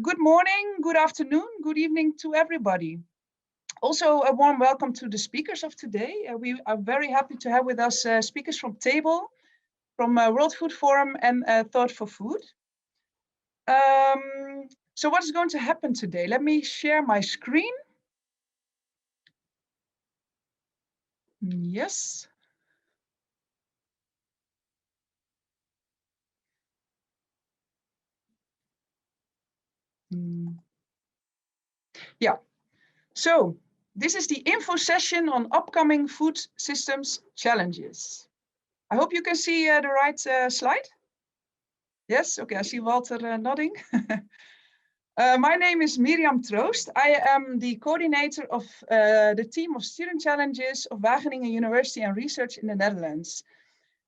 Good morning, good afternoon, good evening to everybody. Also, a warm welcome to the speakers of today. We are very happy to have with us speakers from Table, from World Food Forum and Thought for Food. So what is going to happen today? Let me share my screen. Yes. Yeah, so this is the info session on upcoming food systems challenges. I hope you can see the right slide. Yes, okay, I see Walter nodding. My name is Mirjam Troost. I am the coordinator of the team of student challenges of Wageningen University and Research in the Netherlands.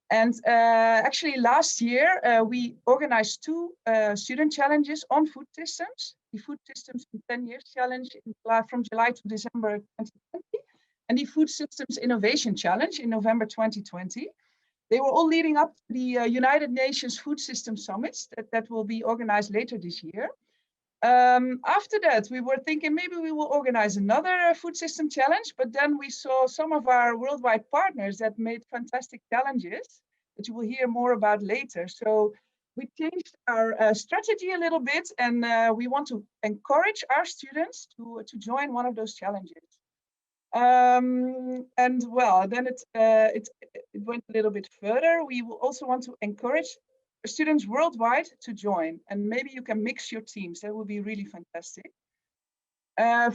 And actually last year, we organized two student challenges on food systems, the Food Systems in 10 Years Challenge from July to December 2020, and the Food Systems Innovation Challenge in November 2020. They were all leading up to the United Nations Food System Summits that will be organized later this year. After that, we were thinking maybe we will organize another food system challenge, but then we saw some of our worldwide partners that made fantastic challenges that you will hear more about later. So we changed our strategy a little bit, and we want to encourage our students to join one of those challenges. And well, then it went a little bit further. We will also want to encourage students worldwide to join, and maybe you can mix your teams. That would be really fantastic.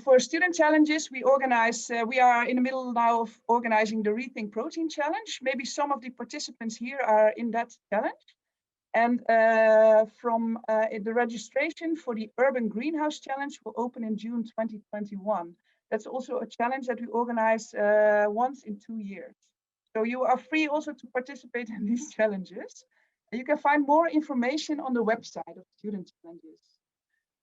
For student challenges, we are in the middle now of organizing the Rethink Protein Challenge. Maybe some of the participants here are in that challenge. And from the registration for the Urban Greenhouse Challenge will open in June 2021. That's also a challenge that we organize once in 2 years. So you are free also to participate in these challenges. You can find more information on the website of student challenges.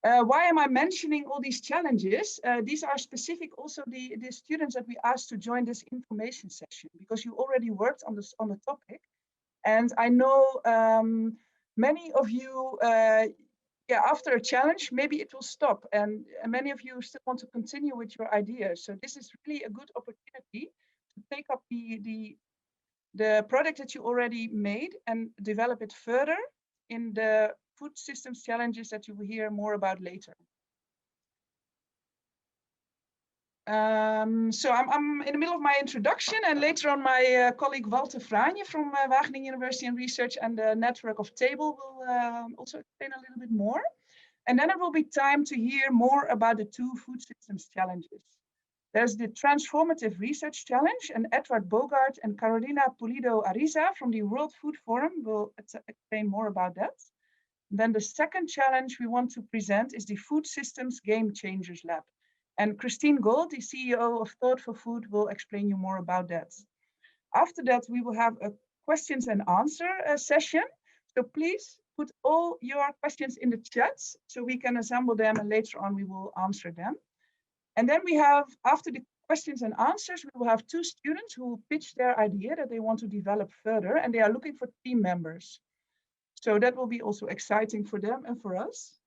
Why am I mentioning all these challenges? These are specific also the students that we asked to join this information session, because you already worked on the topic. And I know many of you, after a challenge, maybe it will stop. And many of you still want to continue with your ideas. So this is really a good opportunity to take up the product that you already made and develop it further in the food systems challenges that you will hear more about later. So I'm in the middle of my introduction, and later on my colleague Walter Franje from Wageningen University and Research and the network of Table will also explain a little bit more. And then it will be time to hear more about the two food systems challenges. There's the Transformative Research Challenge, and Edward Bogart and Carolina Pulido Ariza from the World Food Forum will explain more about that. And then the second challenge we want to present is the Food Systems Game Changers Lab. And Christine Gold, the CEO of Thought for Food, will explain you more about that. After that, we will have a questions and answer session. So please put all your questions in the chat so we can assemble them, and later on we will answer them. And then we have, after the questions and answers, we will have two students who will pitch their idea that they want to develop further, and they are looking for team members. So that will be also exciting for them and for us.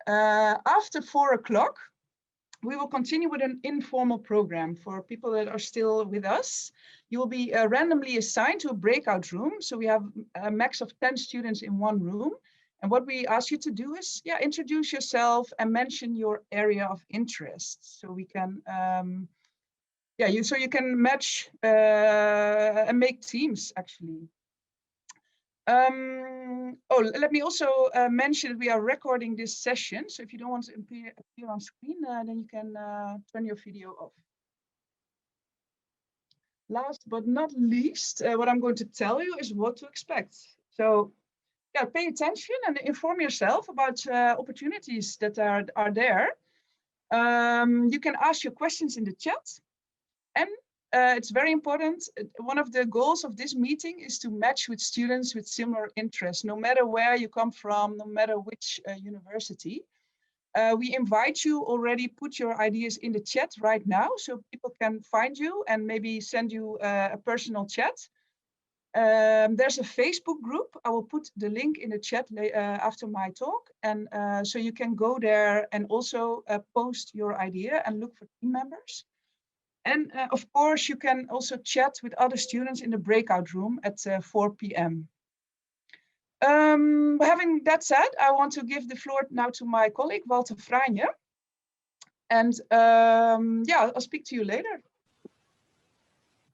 After 4 o'clock, we will continue with an informal program for people that are still with us. You will be randomly assigned to a breakout room. So we have a max of 10 students in one room. And what we ask you to do is, introduce yourself and mention your area of interest. So we can, you can match and make teams actually. Let me also mention that we are recording this session. So if you don't want to appear on screen, then you can turn your video off. Last but not least, what I'm going to tell you is what to expect. So pay attention and inform yourself about opportunities that are there. You can ask your questions in the chat. And it's very important. One of the goals of this meeting is to match with students with similar interests, no matter where you come from, no matter which university. We invite you already, put your ideas in the chat right now so people can find you and maybe send you a personal chat. There's a Facebook group. I will put the link in the chat after my talk. And so you can go there and also post your idea and look for team members. And of course, you can also chat with other students in the breakout room at 4 p.m. Having that said, I want to give the floor now to my colleague, Walter Franje. And yeah, I'll speak to you later.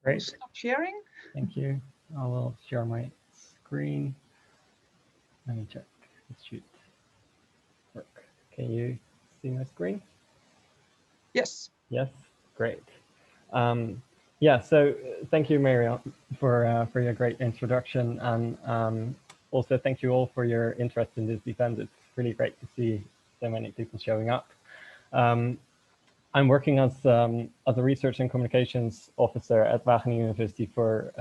Great. I'll stop sharing. Thank you. I will share my screen. Let me check. It should work. Can you see my screen? Yes. Yes, great. Yeah, so thank you, Marion, for your great introduction, and also thank you all for your interest in this event. It's really great to see so many people showing up. I'm working as a research and communications officer at Wageningen University for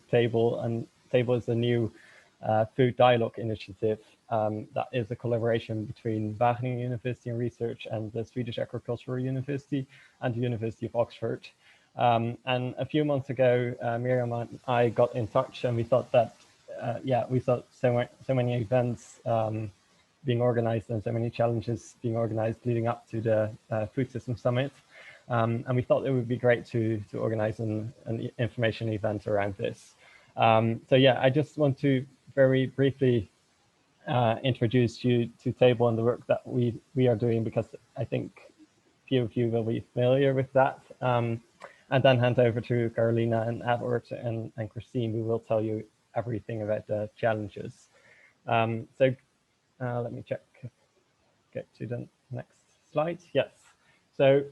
Table, and Table is a new food dialogue initiative that is a collaboration between Wageningen University in Research and the Swedish Agricultural University and the University of Oxford. And a few months ago, Miriam and I got in touch, and we thought that, yeah, we saw so many events being organized and so many challenges being organized leading up to the Food System Summit. And we thought it would be great to organize an information event around this. So yeah, I just want to very briefly introduce you to Table and the work that we are doing, because I think few of you will be familiar with that. And then hand over to Carolina and Edward and Christine, who will tell you everything about the challenges. So let me check, get to the next slide. Yes, so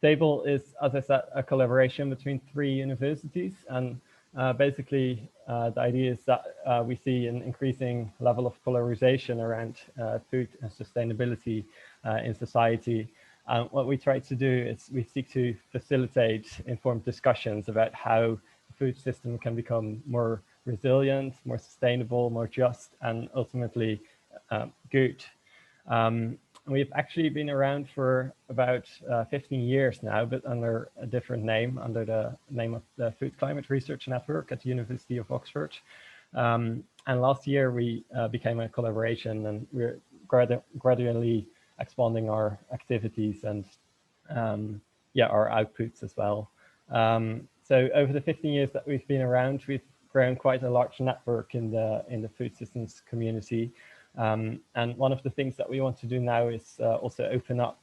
Table is, as I said, a collaboration between 3 universities, and basically the idea is that we see an increasing level of polarization around food and sustainability in society. What we try to do is we seek to facilitate informed discussions about how the food system can become more resilient, more sustainable, more just, and ultimately good. We've actually been around for about 15 years now, but under a different name, under the name of the Food Climate Research Network at the University of Oxford. And last year we became a collaboration, and we're gradually expanding our activities and yeah, our outputs as well. So over the 15 years that we've been around, we've grown quite a large network in the food systems community. And one of the things that we want to do now is also open up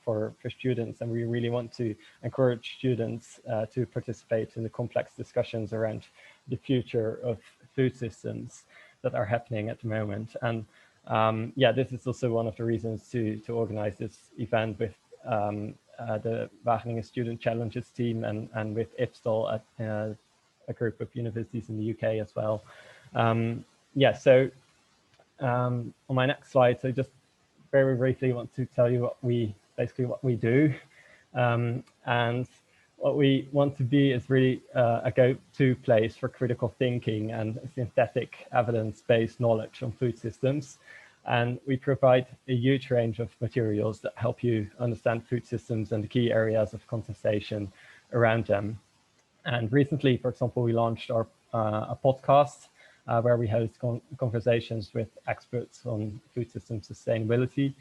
for students, and we really want to encourage students to participate in the complex discussions around the future of food systems that are happening at the moment. And yeah, this is also one of the reasons to organize this event with the Wageningen Student Challenges team and with IPSTAL at a group of universities in the UK as well. Yeah, so on my next slide, so just very briefly want to tell you what we do. And what we want to be is really a go-to place for critical thinking and synthetic evidence-based knowledge on food systems. And we provide a huge range of materials that help you understand food systems and the key areas of contestation around them. And recently, for example, we launched our a podcast where we host conversations with experts on food system sustainability.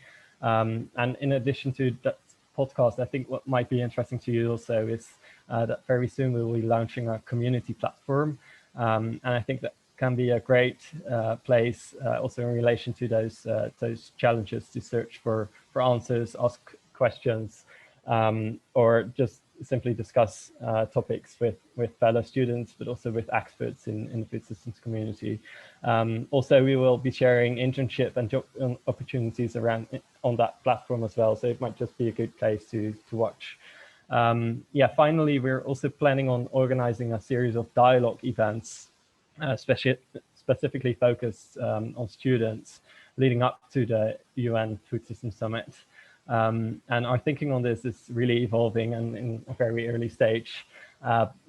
And in addition to that podcast, I think what might be interesting to you also is that very soon we will be launching a community platform. And I think that can be a great place also in relation to those challenges to search for answers, ask questions, or just simply discuss topics with fellow students, but also with experts in the food systems community. Also, we will be sharing internship and job opportunities around on that platform as well. So it might just be a good place to watch. Yeah, finally, we're also planning on organizing a series of dialogue events, specifically focused on students leading up to the UN Food System Summit. And our thinking on this is really evolving and in a very early stage.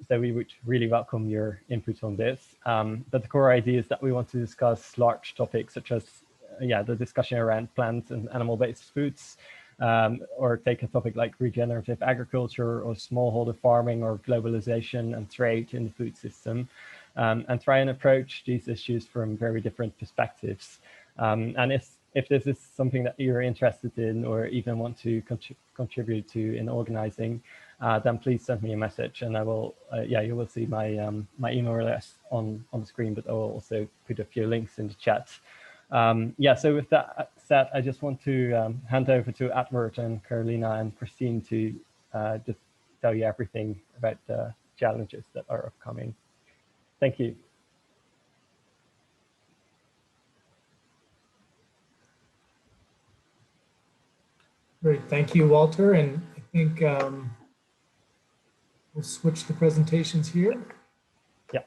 So we would really welcome your input on this. But the core idea is that we want to discuss large topics such as the discussion around plant and animal-based foods, or take a topic like regenerative agriculture or smallholder farming or globalization and trade in the food system, and try and approach these issues from very different perspectives. And if this is something that you're interested in or even want to contribute to in organizing, then please send me a message, and I will, you will see my my email address on the screen, but I will also put a few links in the chat. So with that said, I just want to hand over to Edward and Carolina and Christine to just tell you everything about the challenges that are upcoming. Thank you. Great, thank you, Walter. And I think we'll switch the presentations here. Yeah.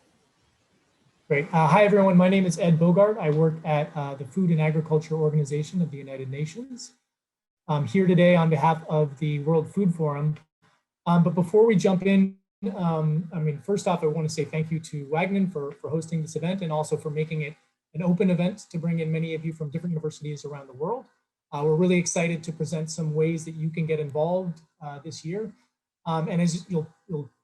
Great. Hi, everyone. My name is Ed Bogart. I work at the Food and Agriculture Organization of the United Nations. I'm here today on behalf of the World Food Forum. But before we jump in, first off, I want to say thank you to Wagner for hosting this event and also for making it an open event to bring in many of you from different universities around the world. We're really excited to present some ways that you can get involved this year. And as you'll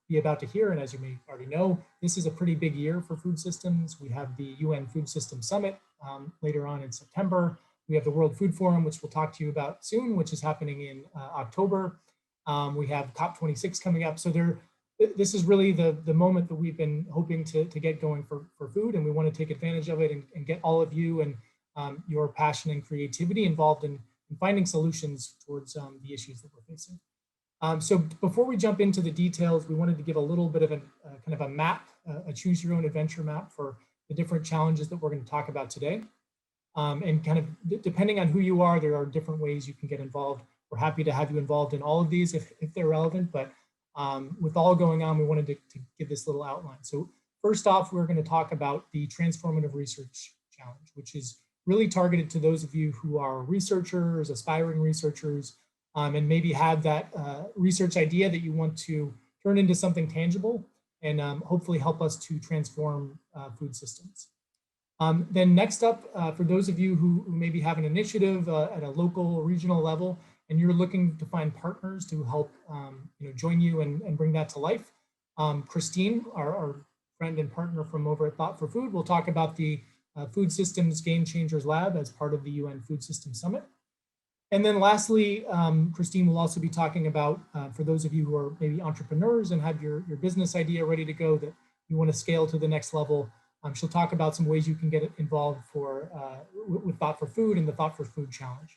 be about to hear, and as you may already know, this is a pretty big year for food systems. We have the UN Food System Summit later on in September. We have the World Food Forum, which we'll talk to you about soon, which is happening in October. We have COP26 coming up. So this is really the moment that we've been hoping to get going for food, and we want to take advantage of it and get all of you and your passion and creativity involved in finding solutions towards the issues that we're facing. So before we jump into the details, we wanted to give a little bit of a kind of a map, a choose your own adventure map for the different challenges that we're going to talk about today. And kind of depending on who you are, there are different ways you can get involved. We're happy to have you involved in all of these if they're relevant, but with all going on, we wanted to give this little outline. So first off, we're going to talk about the Transformative Research Challenge, which is really targeted to those of you who are researchers, aspiring researchers, and maybe have that research idea that you want to turn into something tangible and hopefully help us to transform food systems. Then next up, for those of you who maybe have an initiative at a local or regional level, and you're looking to find partners to help join you and bring that to life, Christine, our friend and partner from over at Thought for Food, will talk about the Food Systems Game Changers Lab as part of the UN Food System Summit. And then lastly, Christine will also be talking about, for those of you who are maybe entrepreneurs and have your business idea ready to go that you want to scale to the next level, she'll talk about some ways you can get involved with Thought for Food and the Thought for Food Challenge.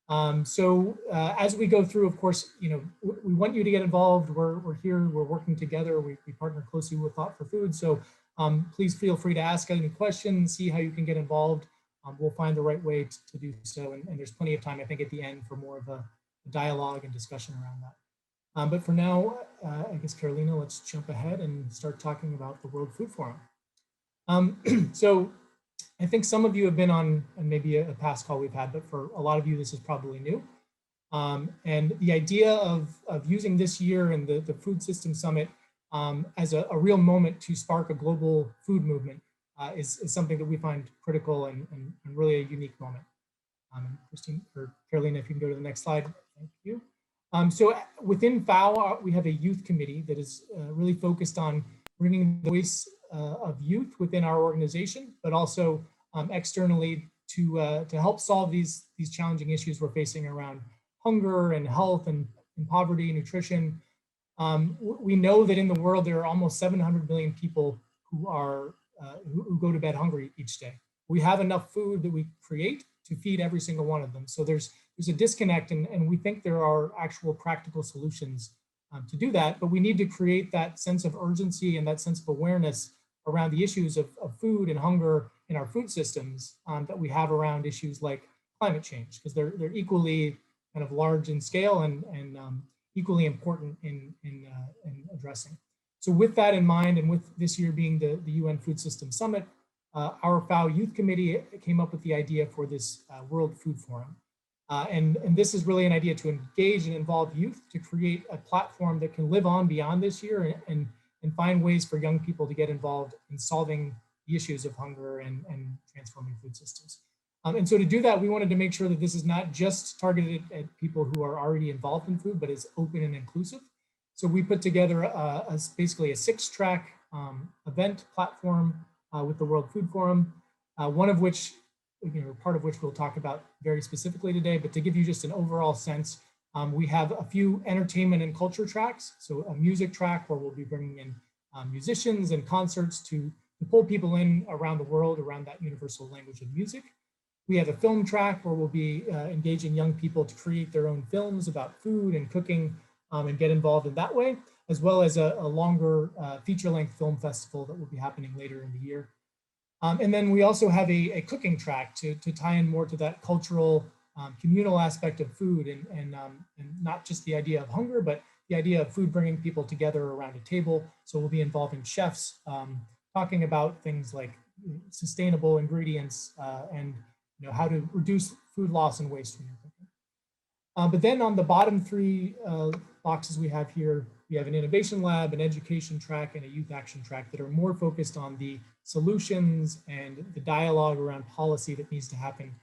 As we go through, of course, we want you to get involved. We're here, we're working together. We partner closely with Thought for Food. So please feel free to ask any questions, see how you can get involved. We'll find the right way to do so. And there's plenty of time, I think, at the end for more of a dialogue and discussion around that. But for now, I guess, Carolina, let's jump ahead and start talking about the World Food Forum. So I think some of you have been on maybe a past call we've had, but for a lot of you, this is probably new. And the idea of using this year and the Food System Summit as a real moment to spark a global food movement is something that we find critical and really a unique moment. Christine or Carolina, if you can go to the next slide, thank you. So within FAO, we have a youth committee that is really focused on bringing the voice of youth within our organization, but also externally to help solve these challenging issues we're facing around hunger and health and poverty and nutrition. We know that in the world there are almost 700 million people who go to bed hungry each day. We have enough food that we create to feed every single one of them. So there's a disconnect, and we think there are actual practical solutions to do that, but we need to create that sense of urgency and that sense of awareness around the issues of food and hunger in our food systems that we have around issues like climate change, because they're equally kind of large in scale and equally important in addressing. So with that in mind, and with this year being the UN Food System Summit, our FAO Youth Committee came up with the idea for this World Food Forum. And this is really an idea to engage and involve youth to create a platform that can live on beyond this year and find ways for young people to get involved in solving the issues of hunger and transforming food systems. And so to do that, we wanted to make sure that this is not just targeted at people who are already involved in food, but is open and inclusive. So we put together basically a 6-track event platform with the World Food Forum, one of which, part of which we'll talk about very specifically today, but to give you just an overall sense, we have a few entertainment and culture tracks. So a music track where we'll be bringing in musicians and concerts to pull people in around the world around that universal language of music. We have a film track where we'll be engaging young people to create their own films about food and cooking and get involved in that way, as well as a longer feature-length film festival that will be happening later in the year. And then we also have a cooking track to tie in more to that cultural, communal aspect of food and not just the idea of hunger, but the idea of food bringing people together around a table. So we'll be involving chefs talking about things like sustainable ingredients and how to reduce food loss and waste when you're cooking. But then on the bottom 3 boxes we have here, we have an innovation lab, an education track, and a youth action track that are more focused on the solutions and the dialogue around policy that needs to happen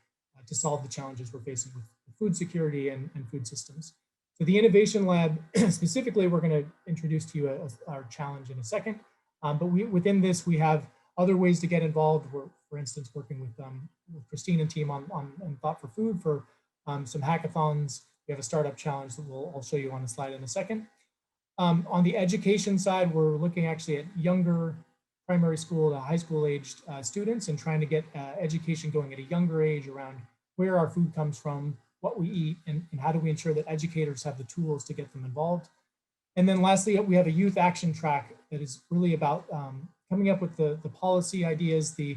to solve the challenges we're facing with food security and food systems. So the innovation lab, specifically, we're going to introduce to you our challenge in a second. But within this, we have other ways to get involved. We're, for instance, working with Christine and team on Thought for Food for some hackathons. We have a startup challenge that I'll show you on a slide in a second. On the education side, we're looking actually at younger primary school to high school aged students and trying to get education going at a younger age around where our food comes from, what we eat, and how do we ensure that educators have the tools to get them involved. And then lastly, we have a youth action track that is really about coming up with the policy ideas, the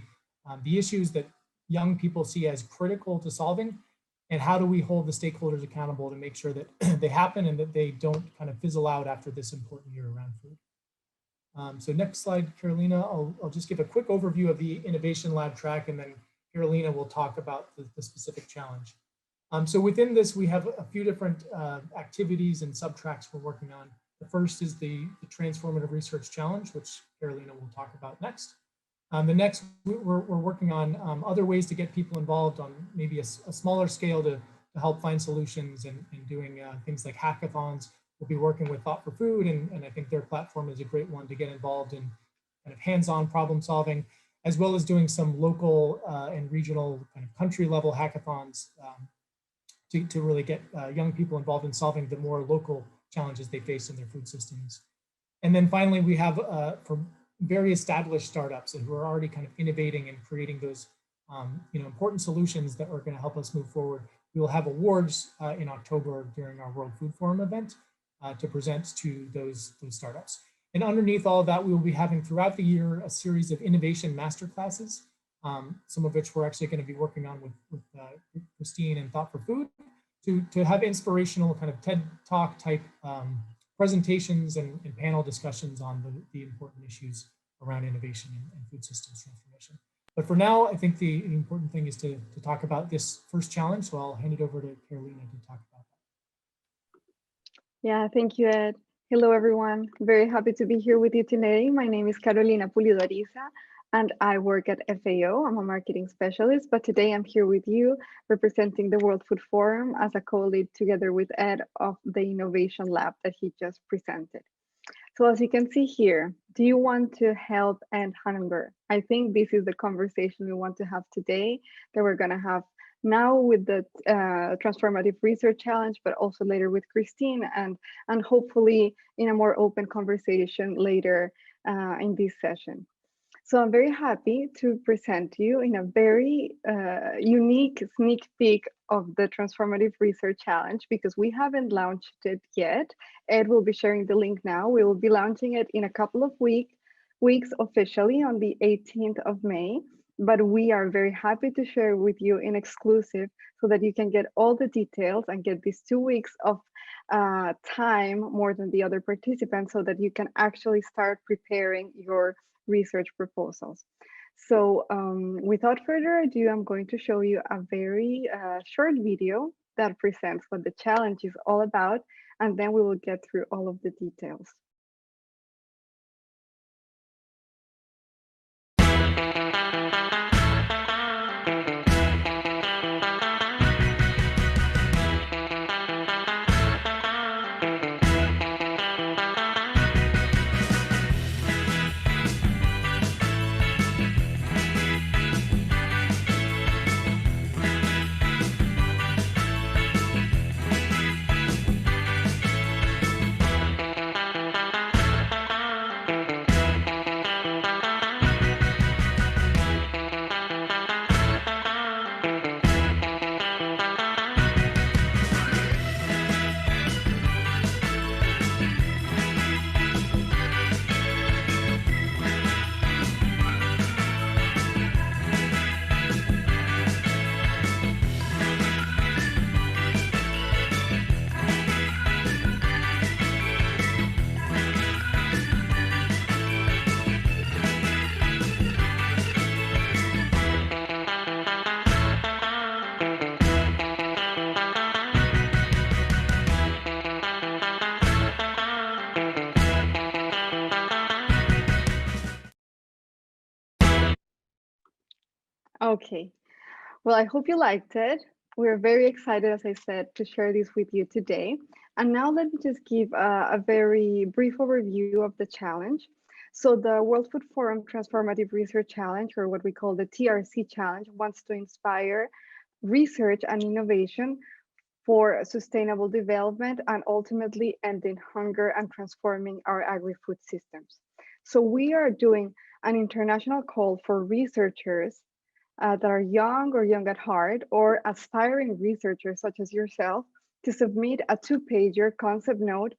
issues that young people see as critical to solving, and how do we hold the stakeholders accountable to make sure that they happen and that they don't kind of fizzle out after this important year around food. So next slide, Carolina, I'll just give a quick overview of the Innovation Lab track, and then Carolina will talk about the specific challenge. So within this, we have a few different activities and sub-tracks we're working on. The first is the Transformative Research Challenge, which Carolina will talk about next. The next, we're working on other ways to get people involved on maybe a smaller scale to help find solutions and doing things like hackathons. We'll be working with Thought for Food, and I think their platform is a great one to get involved in kind of hands-on problem solving, as well as doing some local and regional kind of country level hackathons to really get young people involved in solving the more local challenges they face in their food systems. And then finally, we have for very established startups who are already kind of innovating and creating those important solutions that are going to help us move forward. We will have awards in October during our World Food Forum event to present to those startups. And underneath all of that, we will be having throughout the year a series of innovation masterclasses, some of which we're actually going to be working on with Christine and Thought for Food to have inspirational kind of TED Talk type presentations and panel discussions on the important issues around innovation and food systems transformation. But for now, I think the important thing is to talk about this first challenge. So I'll hand it over to Carolina to talk about that. Yeah, thank you, Ed. Hello, everyone. Very happy to be here with you today. My name is Carolina Pulido Ariza, and I work at FAO. I'm a marketing specialist, but today I'm here with you representing the World Food Forum as a co-lead together with Ed of the Innovation Lab that he just presented. So as you can see here, do you want to help end hunger? I think this is the conversation we want to have today, that we're gonna have now with the Transformative Research Challenge, but also later with Christine, and hopefully in a more open conversation later in this session. So I'm very happy to present to you in a very unique sneak peek of the Transformative Research Challenge, because we haven't launched it yet. Ed will be sharing the link now. We will be launching it in a couple of weeks officially on the 18th of May. But we are very happy to share with you in exclusive so that you can get all the details and get these 2 weeks of time more than the other participants, so that you can actually start preparing your research proposals. So without further ado, I'm going to show you a very short video that presents what the challenge is all about, and then we will get through all of the details. Okay. Well, I hope you liked it. We're very excited, as I said, to share this with you today. And now let me just give a very brief overview of the challenge. So the World Food Forum Transformative Research Challenge, or what we call the TRC Challenge, wants to inspire research and innovation for sustainable development and ultimately ending hunger and transforming our agri-food systems. So we are doing an international call for researchers that are young or young at heart or aspiring researchers such as yourself to submit a 2-pager concept note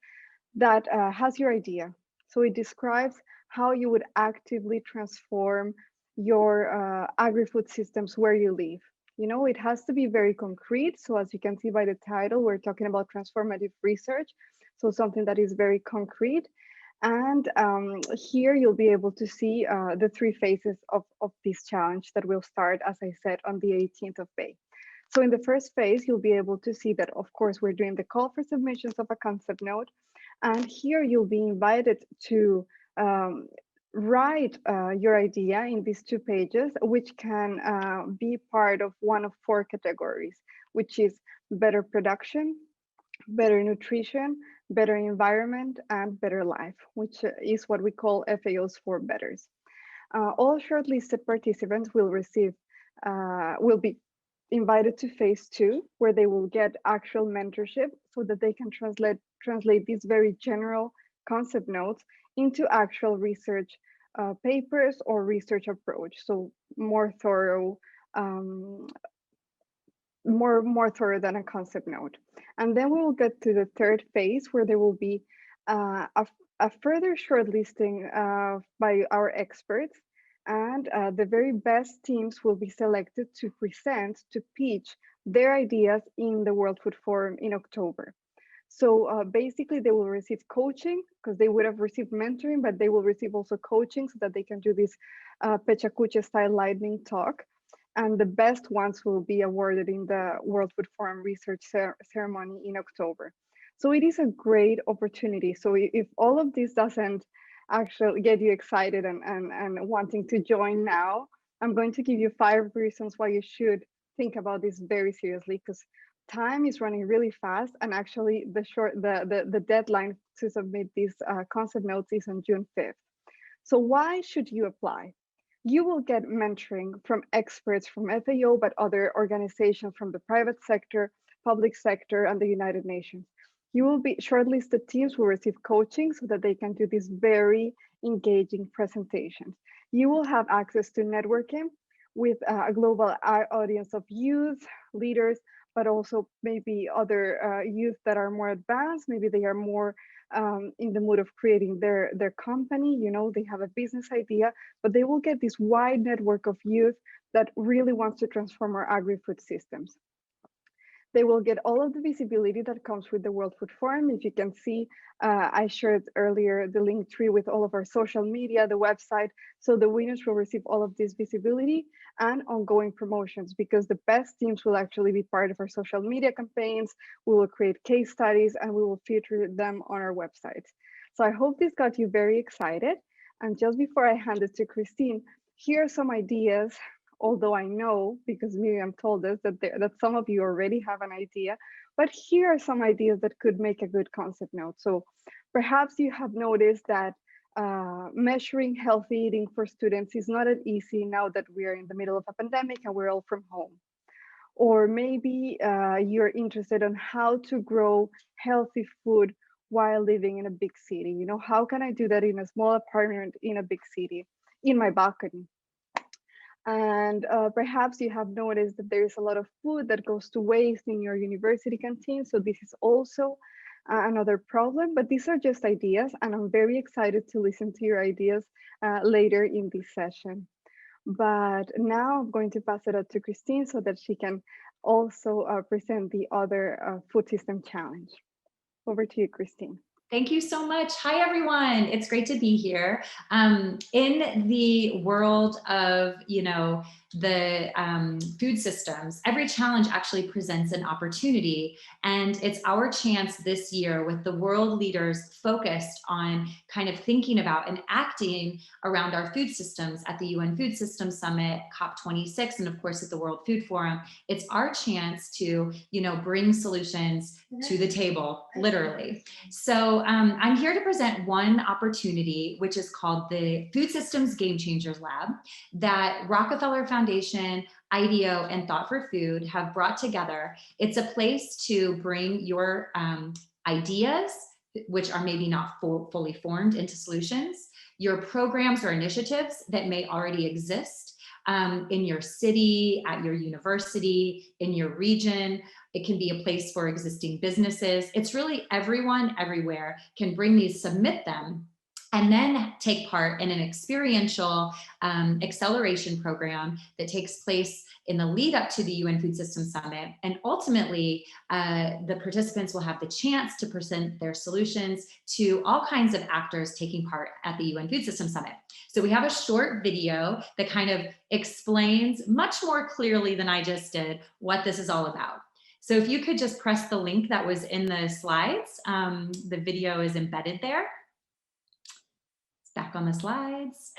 that has your idea. So it describes how you would actively transform your agri-food systems where you live. You know, it has to be very concrete. So as you can see by the title, we're talking about transformative research. So something that is very concrete. And here you'll be able to see the 3 phases of this challenge that will start, as I said, on the 18th of May. So in the first phase, you'll be able to see that, of course, we're doing the call for submissions of a concept note. And here you'll be invited to write your idea in these 2 pages, which can be part of one of 4 categories, which is better production, better nutrition, better environment, and better life, which is what we call FAO's 4 betters. All shortlisted participants will will be invited to phase 2, where they will get actual mentorship so that they can translate these very general concept notes into actual research papers or research approach. So more thorough, more thorough than a concept note. And then we will get to the 3rd phase, where there will be a further shortlisting by our experts, and the very best teams will be selected to present, to pitch their ideas in the World Food Forum in October. So basically they will receive coaching, because they would have received mentoring, but they will receive also coaching so that they can do this Pechacucha style lightning talk. And the best ones will be awarded in the World Food Forum research ceremony in October. So it is a great opportunity. So if all of this doesn't actually get you excited and wanting to join now, I'm going to give you 5 reasons why you should think about this very seriously, because time is running really fast, and actually the deadline to submit these concept notes is on June 5th. So why should you apply? You will get mentoring from experts from FAO, but other organizations from the private sector, public sector, and the United Nations. You will be shortlisted teams will receive coaching so that they can do these very engaging presentations. You will have access to networking with a global audience of youth, leaders, but also maybe other youth that are more advanced. Maybe they are more in the mood of creating their company. You know, they have a business idea, but they will get this wide network of youth that really wants to transform our agri-food systems. They will get all of the visibility that comes with the World Food Forum. If you can see, I shared earlier the link tree with all of our social media, the website. So the winners will receive all of this visibility and ongoing promotions, because the best teams will actually be part of our social media campaigns. We will create case studies and we will feature them on our website. So I hope this got you very excited. And just before I hand it to Christine, here are some ideas. Although I know, because Miriam told us that some of you already have an idea, but here are some ideas that could make a good concept note. So perhaps you have noticed that measuring healthy eating for students is not as easy now that we are in the middle of a pandemic and we're all from home. Or maybe you're interested in how to grow healthy food while living in a big city. You know, how can I do that in a small apartment in a big city, in my balcony? And perhaps you have noticed that there is a lot of food that goes to waste in your university canteen. So this is also another problem, but these are just ideas, and I'm very excited to listen to your ideas later in this session. But now I'm going to pass it out to Christine so that she can also present the other food system challenge. Over to you, Christine. Thank you so much. Hi, everyone. It's great to be here. In the world of, the food systems, every challenge actually presents an opportunity. And it's our chance this year, with the world leaders focused on kind of thinking about and acting around our food systems at the UN Food Systems Summit, COP26, and of course at the World Food Forum. It's our chance to, bring solutions to the table, literally. So I'm here to present one opportunity, which is called the Food Systems Game Changers Lab, that Rockefeller Foundation, IDEO, and Thought for Food have brought together. It's a place to bring your ideas, which are maybe not fully formed, into solutions, your programs or initiatives that may already exist in your city, at your university, in your region. It can be a place for existing businesses. It's really everyone, everywhere can bring these, submit them, and then take part in an experiential acceleration program that takes place in the lead up to the UN Food Systems Summit. And ultimately, the participants will have the chance to present their solutions to all kinds of actors taking part at the UN Food Systems Summit. So we have a short video that kind of explains much more clearly than I just did what this is all about. So if you could just press the link that was in the slides, the video is embedded there. It's back on the slides.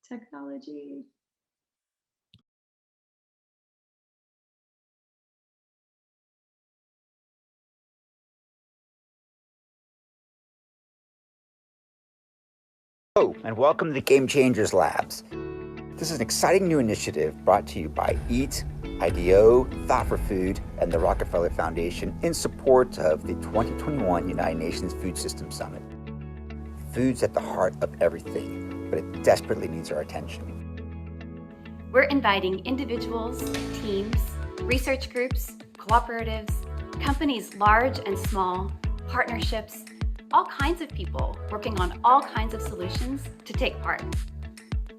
Technology. Hello, and welcome to the Game Changers Labs. This is an exciting new initiative brought to you by EAT, IDEO, Thought for Food, and the Rockefeller Foundation in support of the 2021 United Nations Food Systems Summit. Food's at the heart of everything, but it desperately needs our attention. We're inviting individuals, teams, research groups, cooperatives, companies large and small, partnerships, all kinds of people working on all kinds of solutions to take part.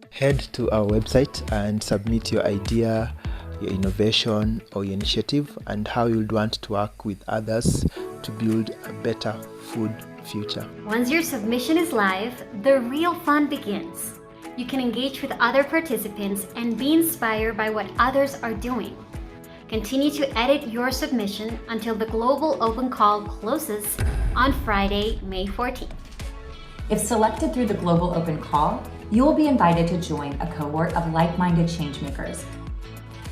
Head to our website and submit your idea, your innovation, or your initiative, and how you'd want to work with others to build a better food future. Once your submission is live, the real fun begins. You can engage with other participants and be inspired by what others are doing. Continue to edit your submission until the global open call closes on Friday, May 14th. If selected through the global open call, you will be invited to join a cohort of like-minded changemakers.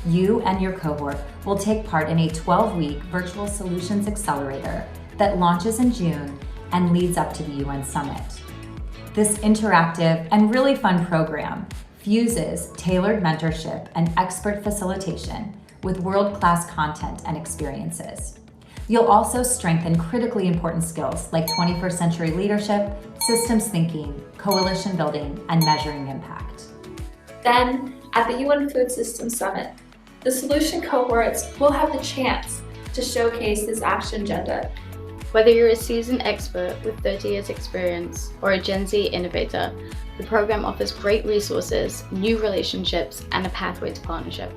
You and your cohort will take part in a 12-week virtual solutions accelerator that launches in June and leads up to the UN Summit. This interactive and really fun program fuses tailored mentorship and expert facilitation with world-class content and experiences. You'll also strengthen critically important skills like 21st century leadership, systems thinking, coalition building, and measuring impact. Then, at the UN Food Systems Summit, the solution cohorts will have the chance to showcase this action agenda. Whether you're a seasoned expert with 30 years experience or a Gen Z innovator, the program offers great resources, new relationships, and a pathway to partnership.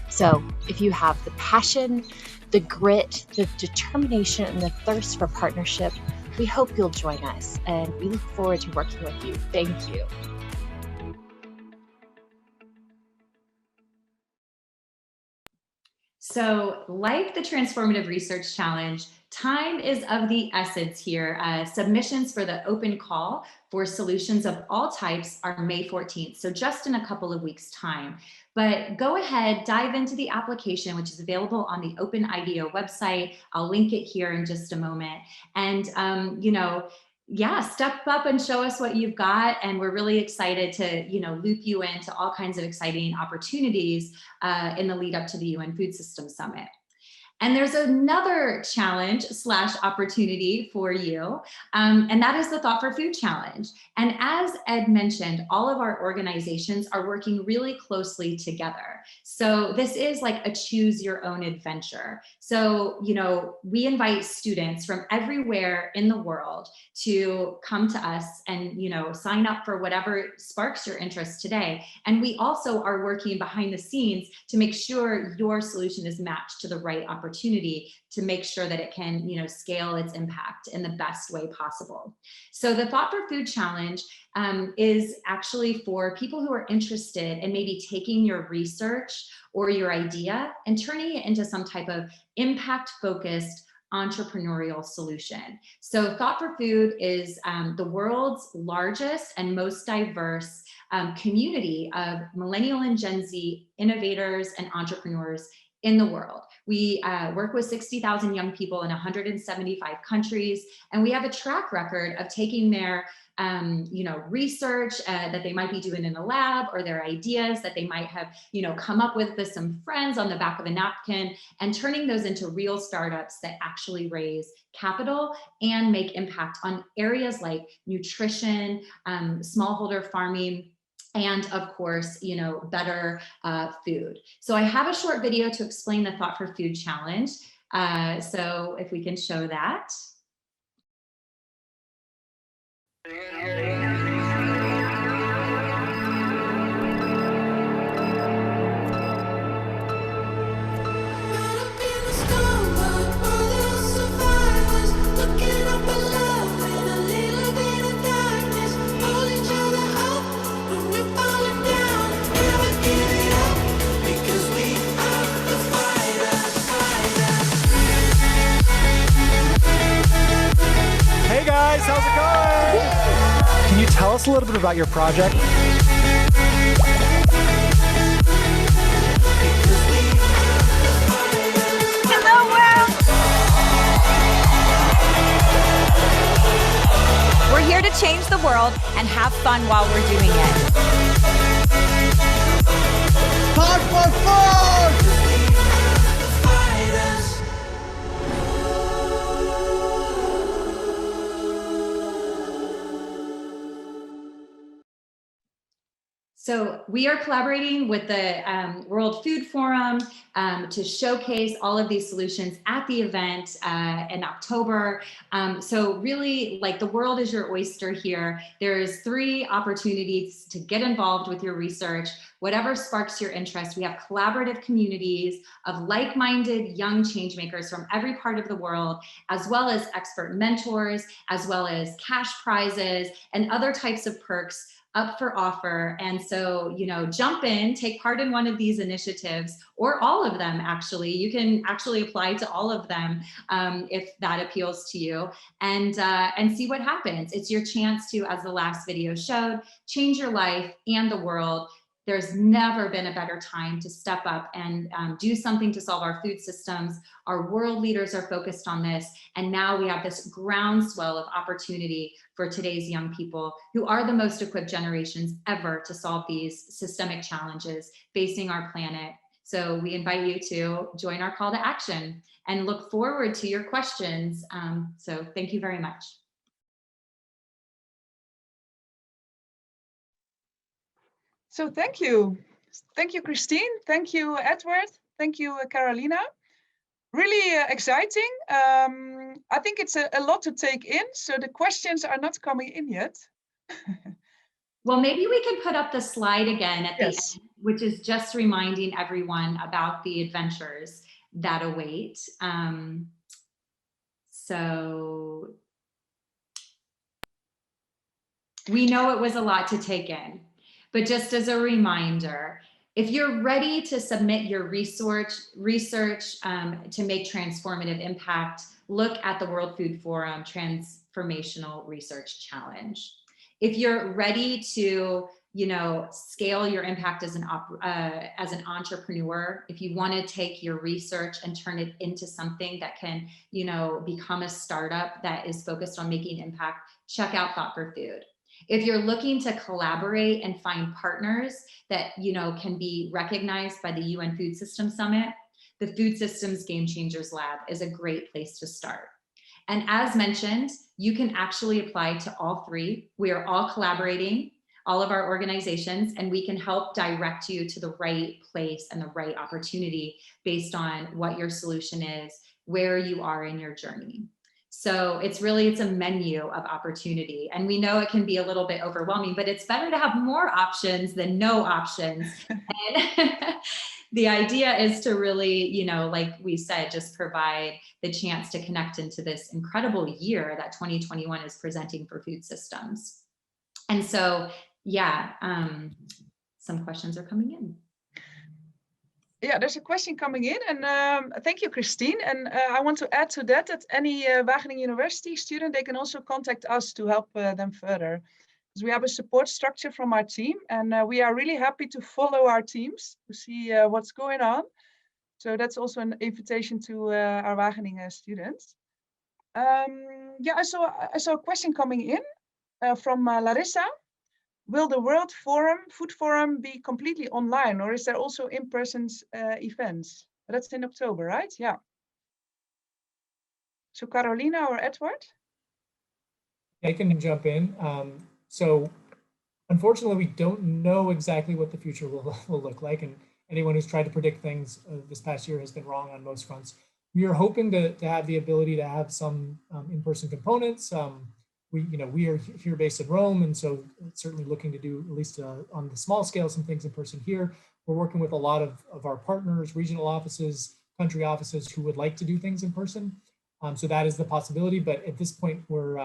So if you have the passion, the grit, the determination, and the thirst for partnership, we hope you'll join us, and we look forward to working with you. Thank you. So, like the Transformative Research Challenge, time is of the essence here. Submissions for the open call for solutions of all types are May 14th, so just in a couple of weeks' time. But go ahead, dive into the application, which is available on the Open IDEO website. I'll link it here in just a moment. And, step up and show us what you've got. And we're really excited to, loop you into all kinds of exciting opportunities in the lead up to the UN Food Systems Summit. And there's another challenge / opportunity for you, and that is the Thought for Food Challenge. And as Ed mentioned, all of our organizations are working really closely together. So this is like a choose your own adventure. So, we invite students from everywhere in the world to come to us and, sign up for whatever sparks your interest today. And we also are working behind the scenes to make sure your solution is matched to the right opportunity opportunity to make sure that it can, scale its impact in the best way possible. So the Thought for Food Challenge is actually for people who are interested in maybe taking your research or your idea and turning it into some type of impact-focused entrepreneurial solution. So Thought for Food is the world's largest and most diverse community of millennial and Gen Z innovators and entrepreneurs in the world. We work with 60,000 young people in 175 countries, and we have a track record of taking their research that they might be doing in a lab, or their ideas that they might have, come up with some friends on the back of a napkin, and turning those into real startups that actually raise capital and make impact on areas like nutrition, smallholder farming, and of course, better food. So I have a short video to explain the Thought for Food Challenge. So if we can show that. Hey guys, how's it going? Can you tell us a little bit about your project? Hello world! We're here to change the world and have fun while we're doing it. Time for fun! So we are collaborating with the World Food Forum to showcase all of these solutions at the event in October. So really, like, the world is your oyster here. There's 3 opportunities to get involved with your research, whatever sparks your interest. We have collaborative communities of like-minded young changemakers from every part of the world, as well as expert mentors, as well as cash prizes and other types of perks up for offer. And so, jump in, take part in one of these initiatives, or all of them, actually. You can actually apply to all of them if that appeals to you, and see what happens. It's your chance to, as the last video showed, change your life and the world. There's never been a better time to step up and do something to solve our food systems. Our world leaders are focused on this, and now we have this groundswell of opportunity for today's young people, who are the most equipped generations ever to solve these systemic challenges facing our planet. So we invite you to join our call to action and look forward to your questions. So thank you very much. So thank you. Thank you, Christine. Thank you, Edward. Thank you, Carolina. Really exciting. I think it's a lot to take in, so the questions are not coming in yet. Well, maybe we can put up the slide again at the end, which is just reminding everyone about the adventures that await. So we know it was a lot to take in, but just as a reminder, if you're ready to submit your research to make transformative impact, look at the World Food Forum Transformational Research Challenge. If you're ready to, scale your impact as an entrepreneur, if you want to take your research and turn it into something that can, become a startup that is focused on making impact, check out Thought for Food. If you're looking to collaborate and find partners that can be recognized by the UN Food Systems Summit, the Food Systems Game Changers Lab is a great place to start. And as mentioned, you can actually apply to all 3. We are all collaborating, all of our organizations, and we can help direct you to the right place and the right opportunity based on what your solution is, where you are in your journey. So it's a menu of opportunity, and we know it can be a little bit overwhelming, but it's better to have more options than no options. And the idea is to really, you know, like we said, just provide the chance to connect into this incredible year that 2021 is presenting for food systems. And so, yeah, some questions are coming in. Yeah, there's a question coming in, and thank you, Christine. And I want to add to that any Wageningen University student, they can also contact us to help them further. Because we have a support structure from our team, and we are really happy to follow our teams to see what's going on. So that's also an invitation to our Wageningen students. Yeah, I saw a question coming in from Larissa. Will the World Food Forum be completely online, or is there also in-person events? That's in October, right? Yeah. So Carolina or Edward? I can jump in. So unfortunately, we don't know exactly what the future will look like, and anyone who's tried to predict things this past year has been wrong on most fronts. We are hoping to have the ability to have some in-person components. We are here based in Rome, and so certainly looking to do, at least on the small scale, some things in person here. We're working with a lot of our partners, regional offices, country offices who would like to do things in person. So that is the possibility, but at this point, we're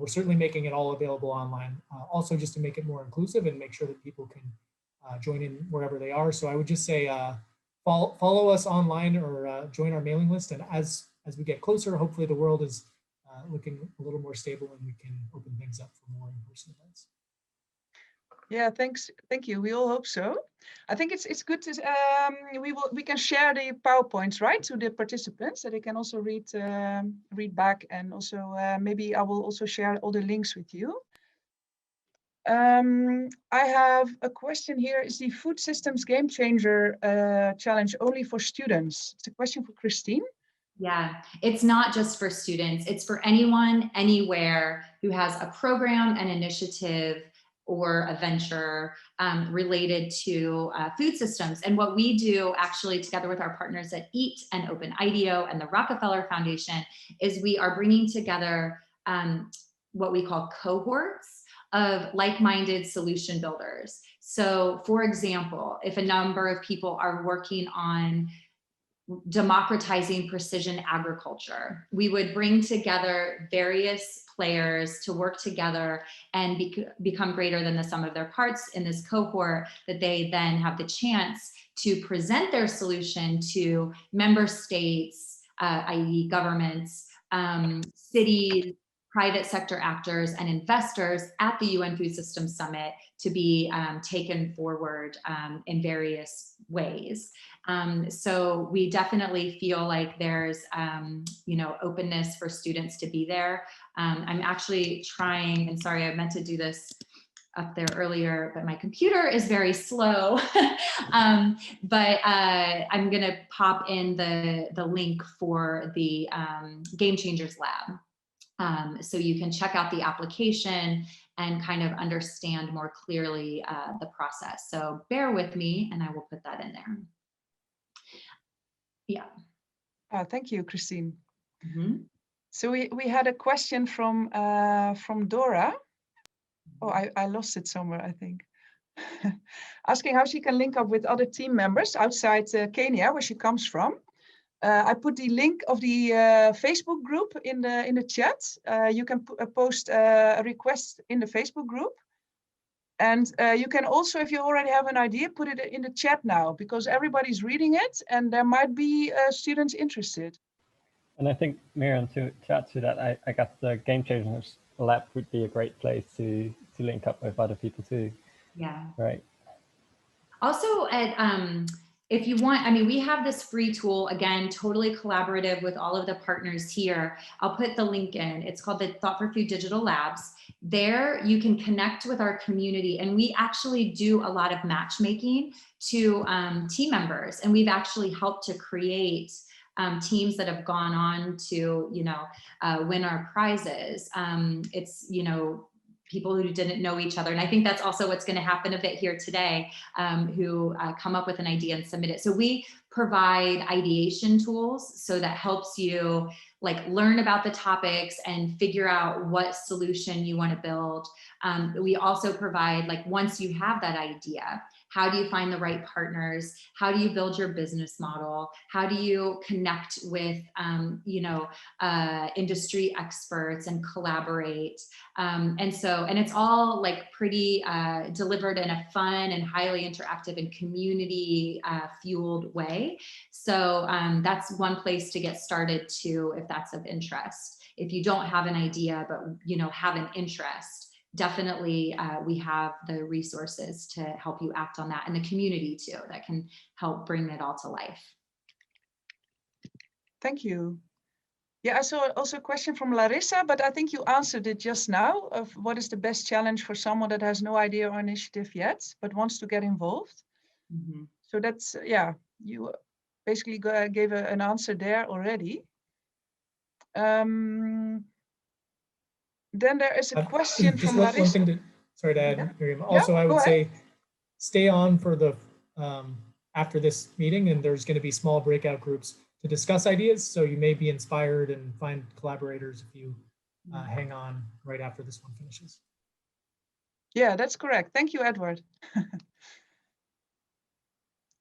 certainly making it all available online. Also, just to make it more inclusive and make sure that people can join in wherever they are. So I would just say follow us online or join our mailing list, and as we get closer, hopefully the world is looking a little more stable and we can open things up for more in-person events. Yeah, thank you. We all hope so. I think it's good to we can share the PowerPoints, right, to the participants, so they can also read back, and also maybe I will also share all the links with you. I have a question here. Is the Food Systems Game Changer challenge only for students? It's a question for Christine. Yeah, it's not just for students. It's for anyone, anywhere who has a program, an initiative, or a venture related to food systems. And what we do actually together with our partners at EAT and Open IDEO and the Rockefeller Foundation is we are bringing together what we call cohorts of like-minded solution builders. So for example, if a number of people are working on democratizing precision agriculture, we would bring together various players to work together and become greater than the sum of their parts in this cohort, that they then have the chance to present their solution to member states, i.e. governments, cities, private sector actors, and investors at the UN Food Systems Summit to be taken forward in various ways. So we definitely feel like there's, openness for students to be there. I'm actually trying, and sorry, I meant to do this up there earlier, but my computer is very slow. But I'm gonna pop in the link for the Game Changers Lab. So you can check out the application and kind of understand more clearly the process. So bear with me and I will put that in there. Yeah. Thank you, Christine. Mm-hmm. So we had a question from Dora. Oh, I lost it somewhere, I think. Asking how she can link up with other team members outside Kenya, where she comes from. I put the link of the Facebook group in the chat. You can post a request in the Facebook group. And you can also, if you already have an idea, put it in the chat now, because everybody's reading it and there might be students interested. And I think, Miriam, to add to that, I guess the Game Changers Lab would be a great place to link up with other people too. Yeah. Right. Also, if you want, we have this free tool, again, totally collaborative with all of the partners here. I'll put the link in. It's called the Thought for Food Digital Labs. There you can connect with our community, and we actually do a lot of matchmaking to team members, and we've actually helped to create teams that have gone on to, win our prizes. It's, people who didn't know each other. And I think that's also what's going to happen a bit here today, who come up with an idea and submit it. So we provide ideation tools, so that helps you learn about the topics and figure out what solution you want to build. We also provide, once you have that idea, How do you find the right partners? How do you build your business model? How do you connect with, industry experts and collaborate? And it's all like pretty delivered in a fun and highly interactive and community fueled way. So that's one place to get started too, if that's of interest. If you don't have an idea, but have an interest, definitely we have the resources to help you act on that, and the community too that can help bring it all to life. Thank you. Yeah, I saw also a question from Larissa, but I think you answered it just now, of what is the best challenge for someone that has no idea or initiative yet, but wants to get involved. Mm-hmm. So that's, yeah, you basically gave an answer there already. Then there is a question from Larissa. One thing sorry to add, Miriam. Also, I would say stay on for the after this meeting, and there's going to be small breakout groups to discuss ideas. So you may be inspired and find collaborators if you hang on right after this one finishes. Yeah, that's correct. Thank you, Edward.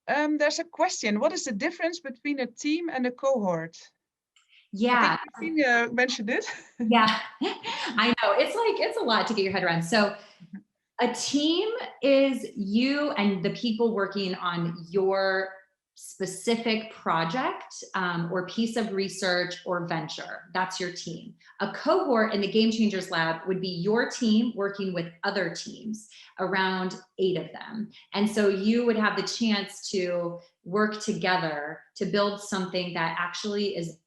There's a question. What is the difference between a team and a cohort? Yeah, I think you mentioned it. Yeah, I know. It's a lot to get your head around. So a team is you and the people working on your specific project or piece of research or venture. That's your team. A cohort in the Game Changers Lab would be your team working with other teams, around 8 of them. And so you would have the chance to work together to build something that actually is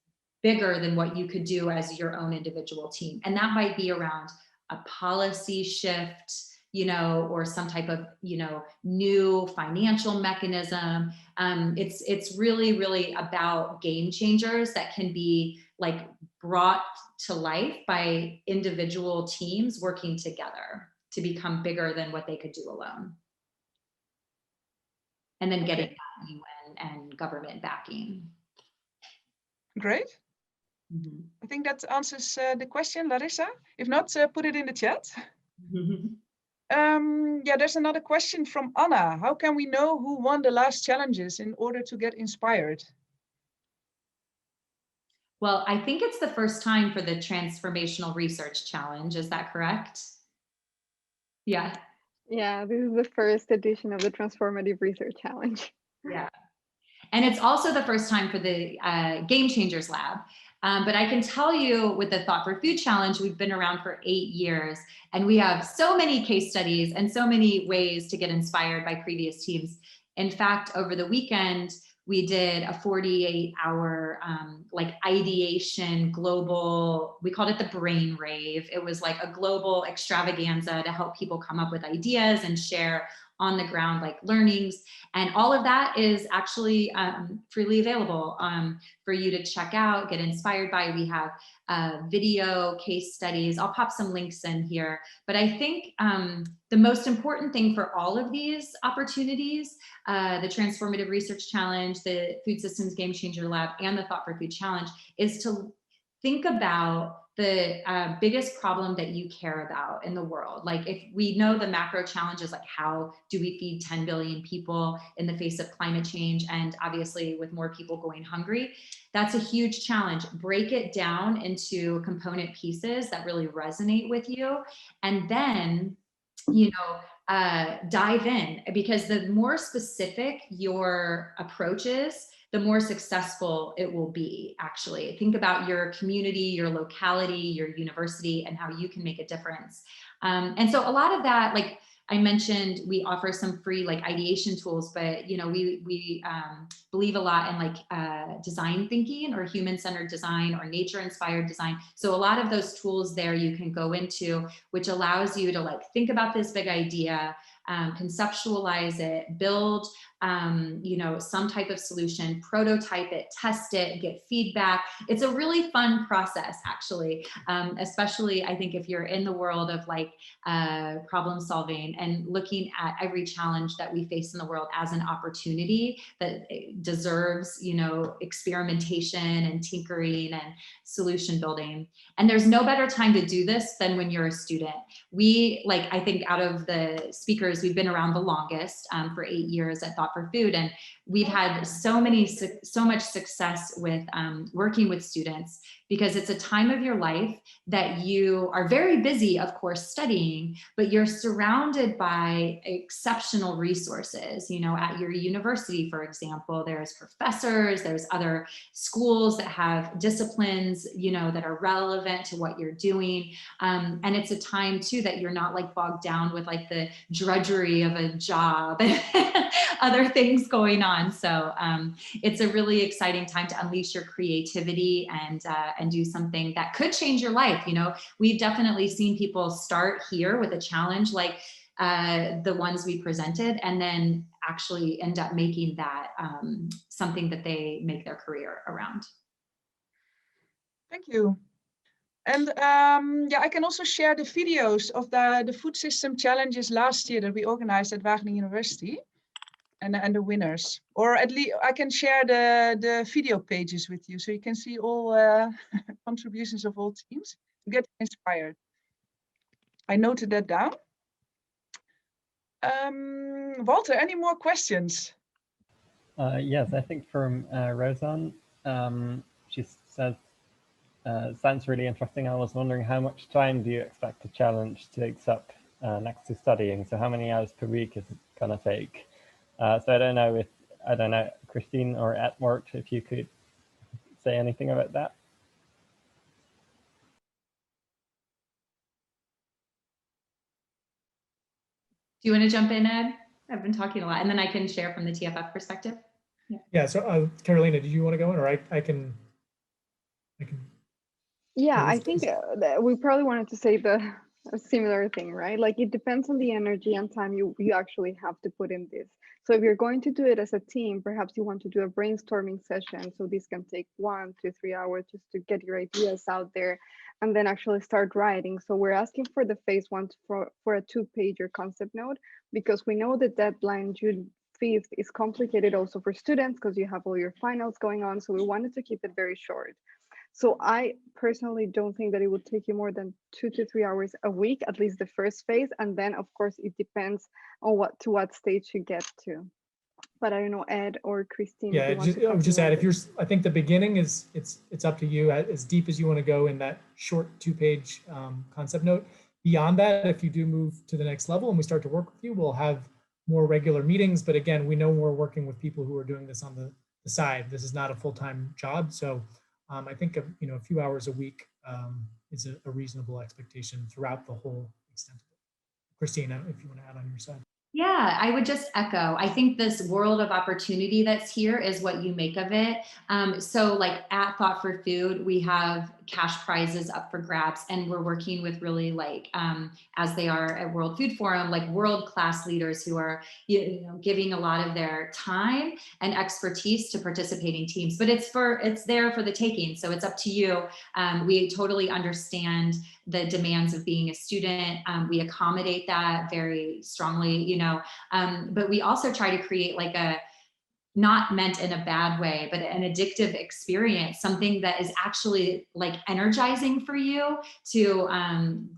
bigger than what you could do as your own individual team. And that might be around a policy shift, or some type of, new financial mechanism. It's really, really about game changers that can be like brought to life by individual teams working together to become bigger than what they could do alone. And then getting UN and government backing. Great. Mm-hmm. I think that answers the question, Larissa. If not, put it in the chat. Yeah, there's another question from Anna. How can we know who won the last challenges in order to get inspired? Well, I think it's the first time for the Transformational Research Challenge. Is that correct? Yeah. Yeah, this is the first edition of the Transformative Research Challenge. Yeah. And it's also the first time for the Game Changers Lab. But I can tell you with the Thought for Food Challenge, we've been around for 8 years, and we have so many case studies and so many ways to get inspired by previous teams. In fact, over the weekend, we did a 48-hour ideation global, we called it the brain rave. It was like a global extravaganza to help people come up with ideas and share on the ground learnings. And all of that is actually freely available for you to check out, get inspired by. We have video case studies. I'll pop some links in here. But I think the most important thing for all of these opportunities, the Transformative Research Challenge, the Food Systems Game Changer Lab, and the Thought for Food Challenge, is to think about the biggest problem that you care about in the world. Like, if we know the macro challenges, like how do we feed 10 billion people in the face of climate change, and obviously with more people going hungry, that's a huge challenge. Break it down into component pieces that really resonate with you, and then, dive in, because the more specific your approach is, the more successful it will be. Actually, think about your community, your locality, your university, and how you can make a difference. And so a lot of that, like I mentioned, we offer some free ideation tools, but we believe a lot in design thinking, or human-centered design, or nature-inspired design. So a lot of those tools there you can go into, which allows you to think about this big idea, conceptualize it, build you know, some type of solution, prototype it, test it, get feedback. It's a really fun process, actually, especially I think if you're in the world of like problem solving and looking at every challenge that we face in the world as an opportunity that deserves, you know, experimentation and tinkering and solution building. And there's no better time to do this than when you're a student. We, like, I think out of the speakers, we've been around the longest for 8 years at Thought for Food. And we've had so much success with working with students, because it's a time of your life that you are very busy, of course, studying, but you're surrounded by exceptional resources. You know, at your university, for example, there's professors, there's other schools that have disciplines, you know, that are relevant to what you're doing. And it's a time too that you're not like bogged down with like the drudgery of a job and other things going on. So it's a really exciting time to unleash your creativity and do something that could change your life. You know, we've definitely seen people start here with a challenge like the ones we presented, and then actually end up making that something that they make their career around. Thank you. And yeah, I can also share the videos of the food system challenges last year that we organized at Wageningen University, and the winners. Or at least I can share the video pages with you, so you can see all contributions of all teams to get inspired. I noted that down. Walter, any more questions? Yes, I think from Rosanne, she says, sounds really interesting. I was wondering, how much time do you expect the challenge takes up next to studying? So how many hours per week is it gonna take? So I don't know, Christine or Edward, if you could say anything about that. Do you want to jump in, Ed? I've been talking a lot, and then I can share from the TFF perspective. Yeah, so Carolina, did you want to go in, or I can. Yeah, I think that we probably wanted to say a similar thing, right? Like, it depends on the energy and time you actually have to put in this. So if you're going to do it as a team, perhaps you want to do a brainstorming session. So this can take 1 to 3 hours just to get your ideas out there and then actually start writing. So we're asking for the phase 1 for a 2-pager concept note, because we know the deadline June 5th is complicated also for students because you have all your finals going on. So we wanted to keep it very short. So I personally don't think that it would take you more than 2 to 3 hours a week, at least the first phase. And then of course it depends on what stage you get to. But I don't know, Ed or Christine. Yeah, I would just add, if you're, I think the beginning is, it's up to you, as deep as you want to go in that short 2-page concept note. Beyond that, if you do move to the next level and we start to work with you, we'll have more regular meetings. But again, we know we're working with people who are doing this on the side. This is not a full-time job. So I think a few hours a week is a reasonable expectation throughout the whole extent of it. Christina, if you want to add on your side. Yeah, I would just echo. I think this world of opportunity that's here is what you make of it. So like at Thought for Food, we have cash prizes up for grabs, and we're working with really like, as they are at World Food Forum, like world-class leaders who are giving a lot of their time and expertise to participating teams. But it's there for the taking, so it's up to you. We totally understand the demands of being a student. We accommodate that very strongly, but we also try to create like a, not meant in a bad way, but an addictive experience, something that is actually like energizing for you to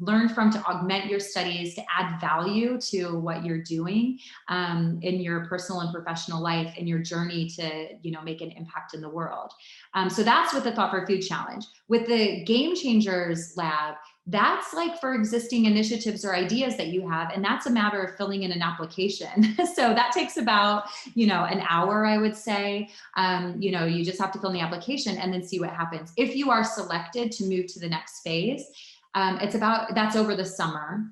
learn from, to augment your studies, to add value to what you're doing in your personal and professional life, in your journey to make an impact in the world. So that's with the Thought for Food Challenge. With the Game Changers Lab, that's like for existing initiatives or ideas that you have, and that's a matter of filling in an application. So that takes about, an hour, I would say. You just have to fill in the application and then see what happens. If you are selected to move to the next phase, that's over the summer,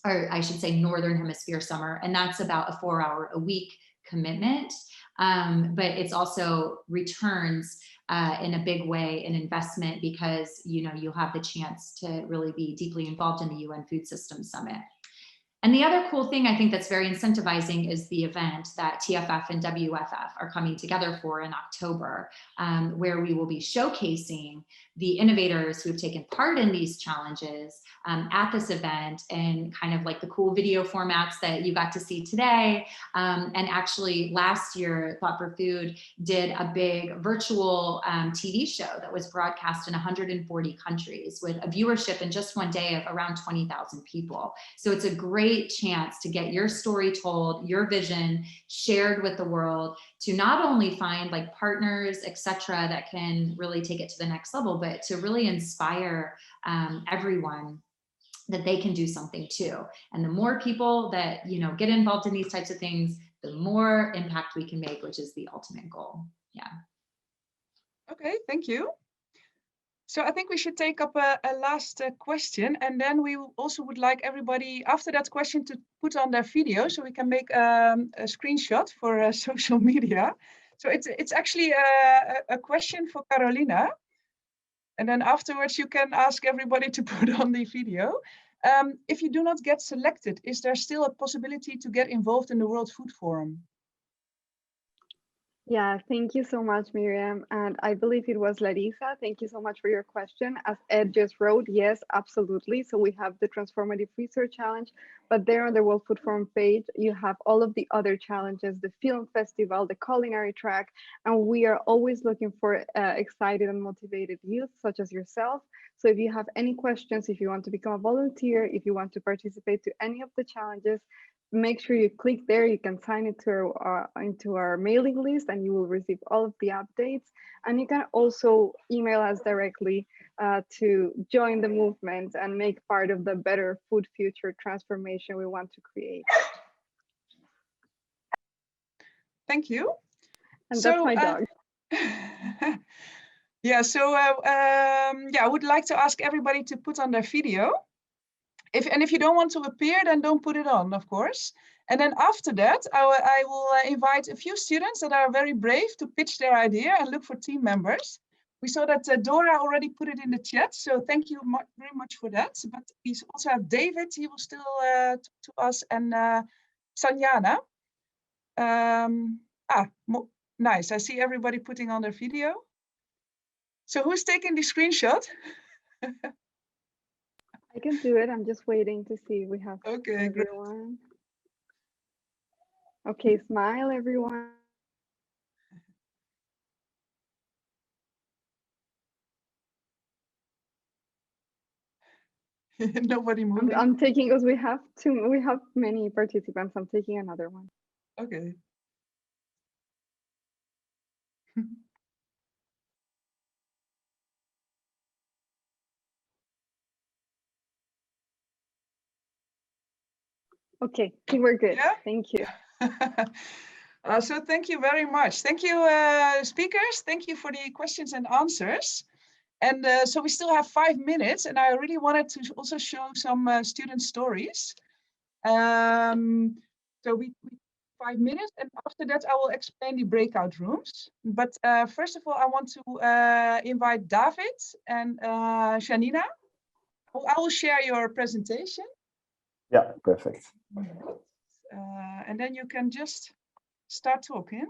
or I should say Northern Hemisphere summer, and that's about a 4-hour-a-week commitment. But it's also returns in a big way, an investment, because you'll have the chance to really be deeply involved in the UN Food Systems Summit. And the other cool thing I think that's very incentivizing is the event that TFF and WFF are coming together for in October, where we will be showcasing the innovators who have taken part in these challenges at this event, and kind of like the cool video formats that you got to see today. And actually last year, Thought for Food did a big virtual TV show that was broadcast in 140 countries with a viewership in just one day of around 20,000 people. So it's a great chance to get your story told, your vision shared with the world, to not only find like partners, etc., that can really take it to the next level, but to really inspire everyone that they can do something too. And the more people that, you know, get involved in these types of things, the more impact we can make, which is the ultimate goal. Yeah. Okay, thank you. So I think we should take up a last question, and then we also would like everybody after that question to put on their video so we can make a screenshot for social media. So it's actually a question for Carolina, and then afterwards you can ask everybody to put on the video. If you do not get selected, is there still a possibility to get involved in the World Food Forum? Yeah, thank you so much, Miriam. And I believe it was Larissa. Thank you so much for your question. As Ed just wrote, yes, absolutely. So we have the Transformative Research Challenge, but there on the World Food Forum page, you have all of the other challenges, the film festival, the culinary track, and we are always looking for excited and motivated youth such as yourself. So if you have any questions, if you want to become a volunteer, if you want to participate to any of the challenges, make sure you click there. You can sign into our mailing list and you will receive all of the updates. And you can also email us directly to join the movement and make part of the better food future transformation we want to create. Thank you. And that's my dog. Yeah, so yeah, I would like to ask everybody to put on their video. If you don't want to appear, then don't put it on, of course. And then after that, I will invite a few students that are very brave to pitch their idea and look for team members. We saw that Dora already put it in the chat, so thank you very much for that. But we also have David, he will still talk to us, and Sanjana. Nice, I see everybody putting on their video. So who's taking the screenshot? I can do it. I'm just waiting to see if we have everyone. Great. Okay, smile, everyone. Nobody moving. I'm taking, because we have many participants. I'm taking another one. Okay. Okay, I think we're good. Yeah? Thank you. So thank you very much. Thank you, speakers. Thank you for the questions and answers. And so we still have 5 minutes, and I really wanted to also show some student stories. So we 5 minutes, and after that I will explain the breakout rooms. But first of all, I want to invite David and Janina. I will share your presentation. Yeah, perfect. And then you can just start talking.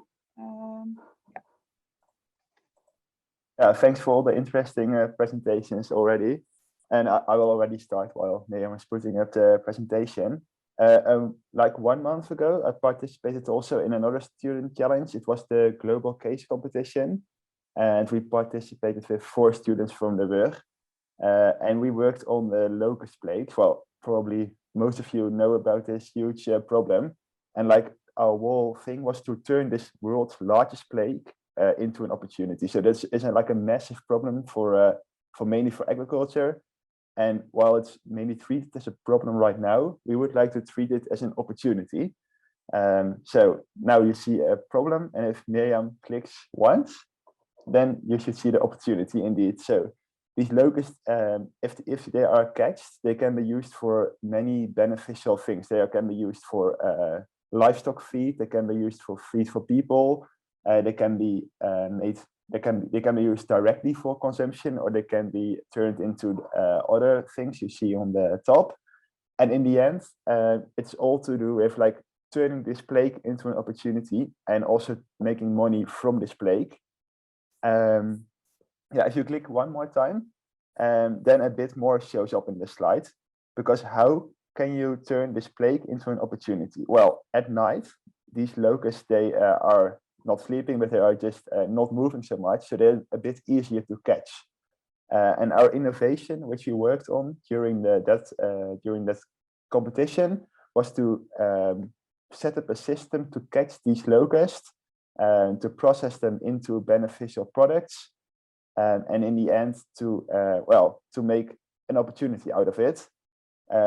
Yeah, thanks for all the interesting presentations already. And I will already start while Miriam was putting up the presentation. Like 1 month ago, I participated also in another student challenge. It was the global case competition. And we participated with 4 students from the Brug. And we worked on the locust plague. Well, probably most of you know about this huge problem. And like our whole thing was to turn this world's largest plague into an opportunity. So this isn't like a massive problem for mainly for agriculture. And while it's mainly treated as a problem right now, we would like to treat it as an opportunity. So now you see a problem, and if Miriam clicks once, then you should see the opportunity indeed. So these locusts, if they are catched, they can be used for many beneficial things. They can be used for livestock feed. They can be used for feed for people. They can be made. They can be used directly for consumption, or they can be turned into other things you see on the top. And in the end, it's all to do with like turning this plague into an opportunity and also making money from this plague. Yeah, if you click one more time, then a bit more shows up in the slide, because how can you turn this plague into an opportunity? Well, at night, these locusts, they are not sleeping, but they are just not moving so much, so they're a bit easier to catch. And our innovation, which we worked on during that competition, was to set up a system to catch these locusts, to process them into beneficial products, and in the end to make an opportunity out of it.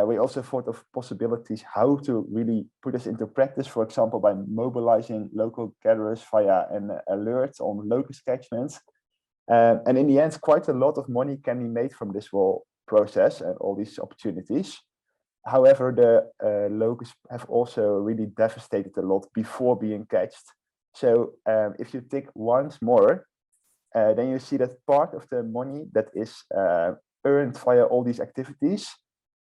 We also thought of possibilities how to really put this into practice, for example, by mobilizing local gatherers via an alert on locust catchments. And in the end, quite a lot of money can be made from this whole process and all these opportunities. However, the locusts have also really devastated a lot before being catched. So if you tick once more, then you see that part of the money that is earned via all these activities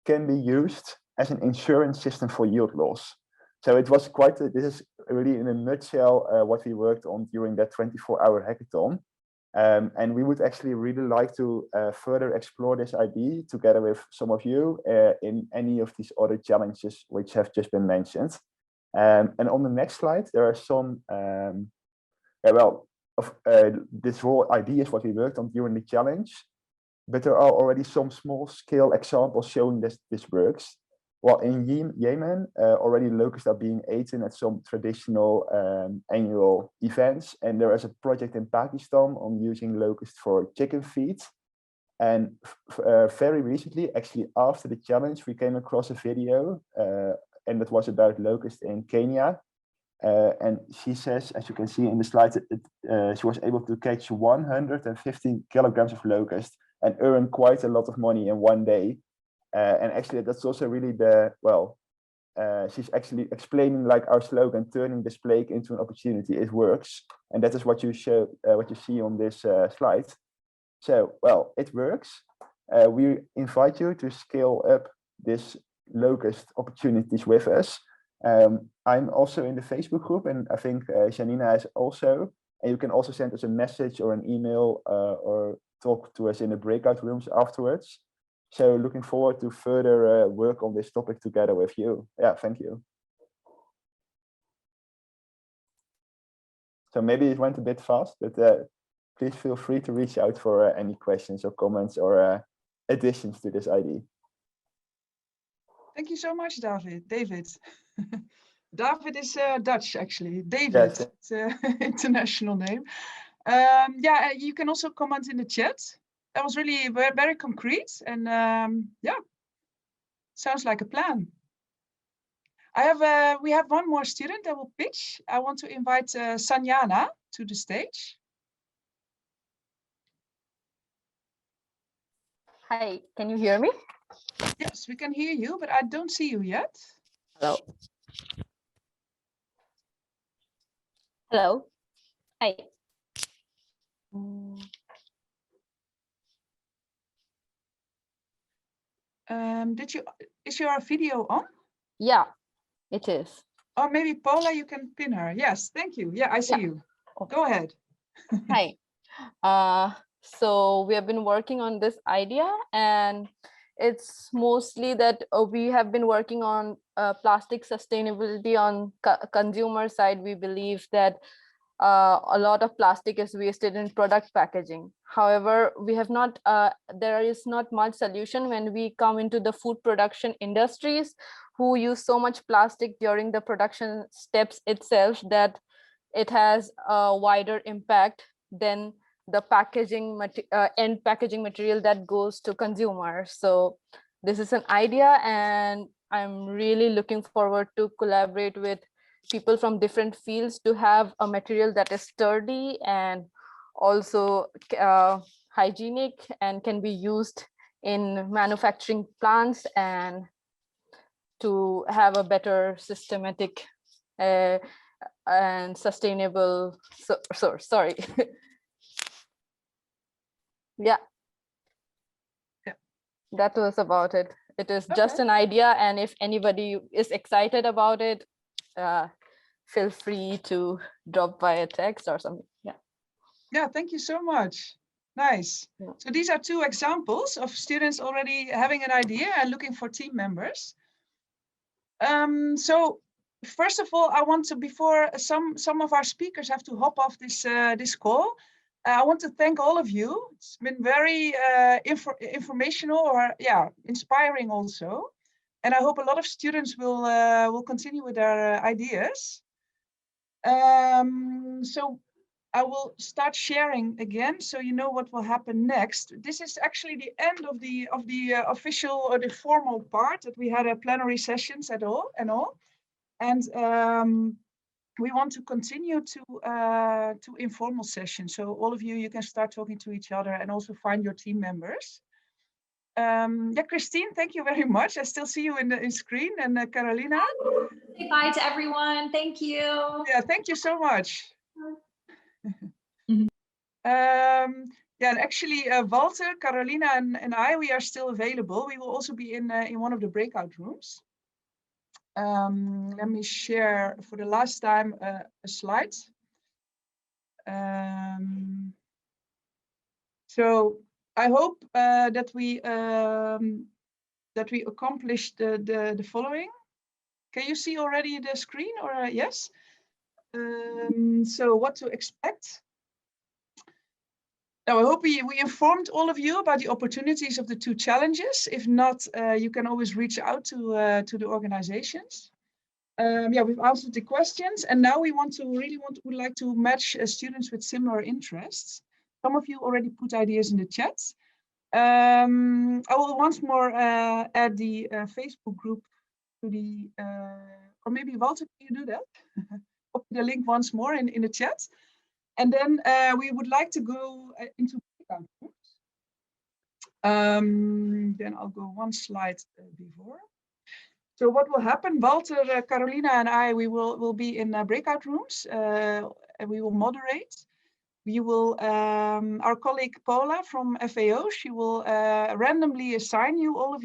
can be used as an insurance system for yield loss. So it was this is really in a nutshell what we worked on during that 24-hour hackathon. And we would actually really like to further explore this idea together with some of you in any of these other challenges which have just been mentioned. And on the next slide, there are some, this whole idea is what we worked on during the challenge, but there are already some small scale examples showing this works. Well, in Yemen, already locusts are being eaten at some traditional annual events. And there is a project in Pakistan on using locusts for chicken feed. And very recently, actually after the challenge, we came across a video, and it was about locusts in Kenya. And she says, as you can see in the slides, she was able to catch 115 kilograms of locust and earn quite a lot of money in one day. And actually, that's also really she's actually explaining like our slogan, turning this plague into an opportunity. It works, and that is what you see on this slide. So, well, it works. We invite you to scale up this locust opportunities with us. I'm also in the Facebook group, and I think Janina is also. And you can also send us a message or an email or talk to us in the breakout rooms afterwards. So looking forward to further work on this topic together with you. Yeah, thank you. So maybe it went a bit fast, but please feel free to reach out for any questions or comments or additions to this idea. Thank you so much, David. David is Dutch, actually. David, yes. It's an international name. Yeah, you can also comment in the chat. That was really very concrete, and yeah, sounds like a plan. We have one more student that will pitch. I want to invite Sanjana to the stage. Hi, can you hear me? Yes, we can hear you, but I don't see you yet. Hello. Hello. Hi. Is your video on? Yeah, it is. Or maybe Paula, you can pin her. Yes, thank you. Yeah, I see you. Okay. Go ahead. Hi. So we have been working on this idea, and it's mostly that we have been working on plastic sustainability on consumer side. We believe that a lot of plastic is wasted in product packaging. However, we have not, there is not much solution when we come into the food production industries who use so much plastic during the production steps itself that it has a wider impact than the packaging end packaging material that goes to consumers. So this is an idea, and I'm really looking forward to collaborate with people from different fields to have a material that is sturdy and also hygienic and can be used in manufacturing plants, and to have a better systematic and sustainable source. Sorry. Yeah, that was about it. It is just an idea, and if anybody is excited about it, feel free to drop by a text or something. Yeah. Yeah, thank you so much. Nice. Yeah. So these are two examples of students already having an idea and looking for team members. So first of all, I want to, before some of our speakers have to hop off this call, I want to thank all of you. It's been very informational, or inspiring also. And I hope a lot of students will continue with their ideas. So I will start sharing again, so you know what will happen next. This is actually the end of the official or the formal part that we had plenary sessions and all. And we want to continue to informal sessions. So all of you can start talking to each other and also find your team members. Christine, thank you very much. I still see you in screen, and Carolina. Say bye to everyone. Thank you. Yeah, thank you so much. And actually, Walter, Carolina, and I, we are still available. We will also be in one of the breakout rooms. Let me share for the last time a slide. So I hope that we accomplished the following. Can you see already the screen, or yes? So what to expect? Now, I hope we informed all of you about the opportunities of the two challenges. If not, you can always reach out to the organizations. We've answered the questions, and now we would like to match students with similar interests. Some of you already put ideas in the chat. I will once more add the Facebook group to the, or maybe Walter, can you do that? Copy the link once more in the chat. And then we would like to go into breakout rooms. Then I'll go one slide before. So what will happen? Walter, Carolina, and I, we will be in breakout rooms, and we will moderate. We will, our colleague Paula from FAO, she will randomly assign you all of